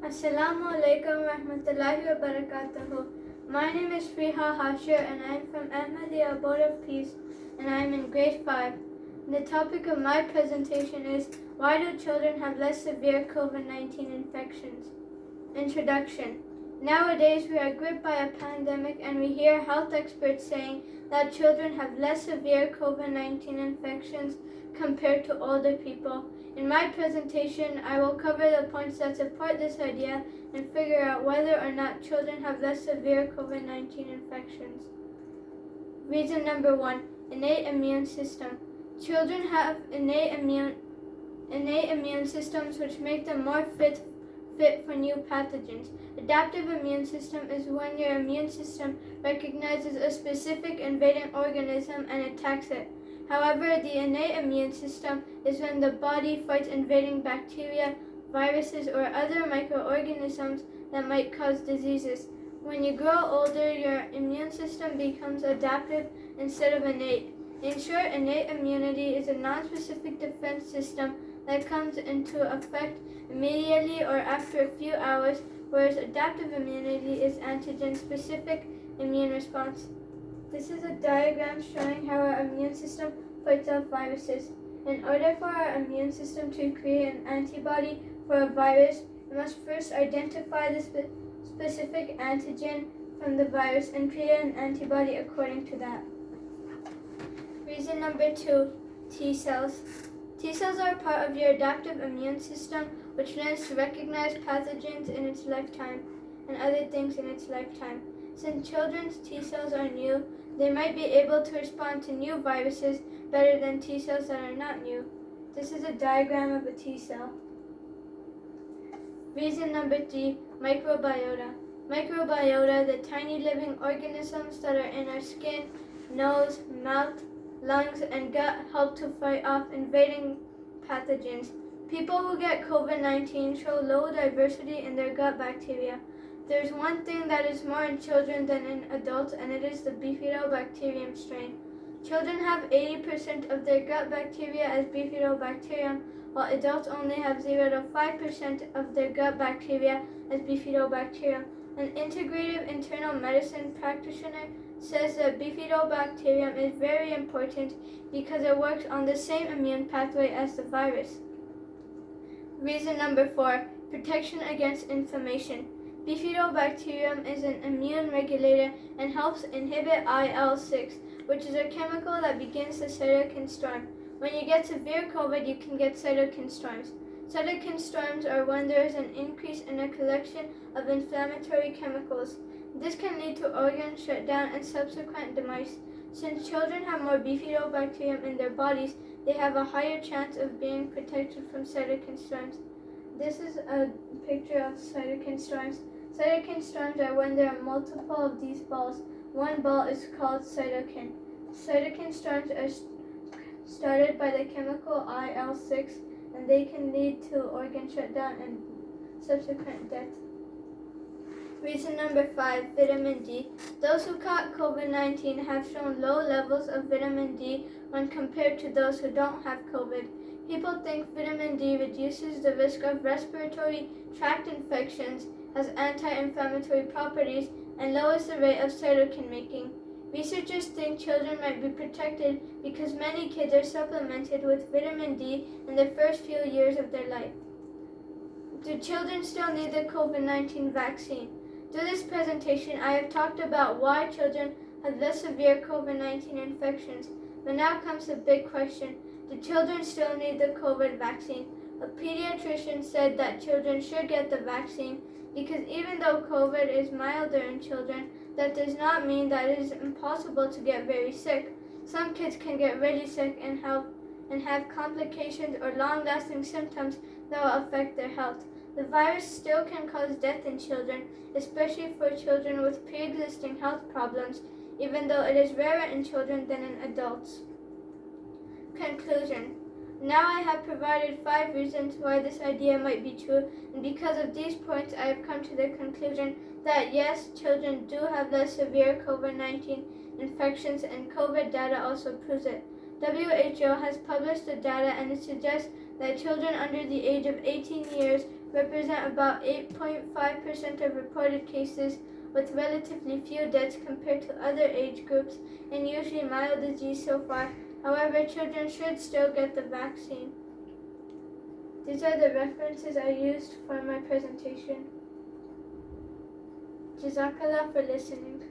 Assalamu alaikum rahmatullahi wa barakatuhu. My name is Fareeha Hashir and I am from Ahmadiyya Board of Peace and I am in grade 5. The topic of my presentation is why do children have less severe COVID-19 infections? Introduction. Nowadays we are gripped by a pandemic and we hear health experts saying that children have less severe COVID-19 infections compared to older people. In my presentation, I will cover the points that support this idea and figure out whether or not children have less severe COVID-19 infections. Reason number 1, innate immune system. Children have innate immune systems which make them more fit for new pathogens. Adaptive immune system is when your immune system recognizes a specific invading organism and attacks it. However, the innate immune system is when the body fights invading bacteria, viruses, or other microorganisms that might cause diseases. When you grow older, your immune system becomes adaptive instead of innate. In short, innate immunity is a non-specific defense system that comes into effect immediately or after a few hours, whereas adaptive immunity is antigen-specific immune response. This is a diagram showing how our immune system fights off viruses. In order for our immune system to create an antibody for a virus, it must first identify the specific antigen from the virus and create an antibody according to that. Reason number 2, T cells. T cells are part of your adaptive immune system, which learns to recognize pathogens in its lifetime and other things in its lifetime. Since children's T cells are new, they might be able to respond to new viruses better than T cells that are not new. This is a diagram of a T cell. Reason number 3, microbiota. Microbiota, the tiny living organisms that are in our skin, nose, mouth, lungs, and gut, help to fight off invading pathogens. People who get COVID-19 show low diversity in their gut bacteria. There's one thing that is more in children than in adults, and it is the bifidobacterium strain. Children have 80% of their gut bacteria as bifidobacterium, while adults only have 0 to 5% of their gut bacteria as bifidobacterium. An integrative internal medicine practitioner says that bifidobacterium is very important because it works on the same immune pathway as the virus. Reason number 4, protection against inflammation. Bifidobacterium is an immune regulator and helps inhibit IL-6, which is a chemical that begins the cytokine storm. When you get severe COVID, you can get cytokine storms. Cytokine storms are when there is an increase in a collection of inflammatory chemicals. This can lead to organ shutdown and subsequent demise. Since children have more bifidobacterium in their bodies, they have a higher chance of being protected from cytokine storms. This is a picture of cytokine storms. Cytokine storms are when there are multiple of these balls. One ball is called cytokine. Cytokine storms are started by the chemical IL-6, and they can lead to organ shutdown and subsequent death. Reason number 5, vitamin D. Those who caught COVID-19 have shown low levels of vitamin D when compared to those who don't have COVID. People think vitamin D reduces the risk of respiratory tract infections, has anti-inflammatory properties, and lowers the rate of cytokine making. Researchers think children might be protected because many kids are supplemented with vitamin D in the first few years of their life. Do children still need the COVID-19 vaccine? Through this presentation, I have talked about why children have less severe COVID-19 infections, but now comes the big question. Do children still need the COVID vaccine? A pediatrician said that children should get the vaccine because even though COVID is milder in children, that does not mean that it is impossible to get very sick. Some kids can get really sick and have complications or long-lasting symptoms that will affect their health. The virus still can cause death in children, especially for children with pre-existing health problems, even though it is rarer in children than in adults. Conclusion. Now I have provided 5 reasons why this idea might be true, and because of these points I have come to the conclusion that yes, children do have less severe COVID-19 infections, and COVID data also proves it. WHO has published the data and it suggests that children under the age of 18 years represent about 8.5% of reported cases, with relatively few deaths compared to other age groups and usually mild disease so far. However, children should still get the vaccine. These are the references I used for my presentation. Jazakallah for listening.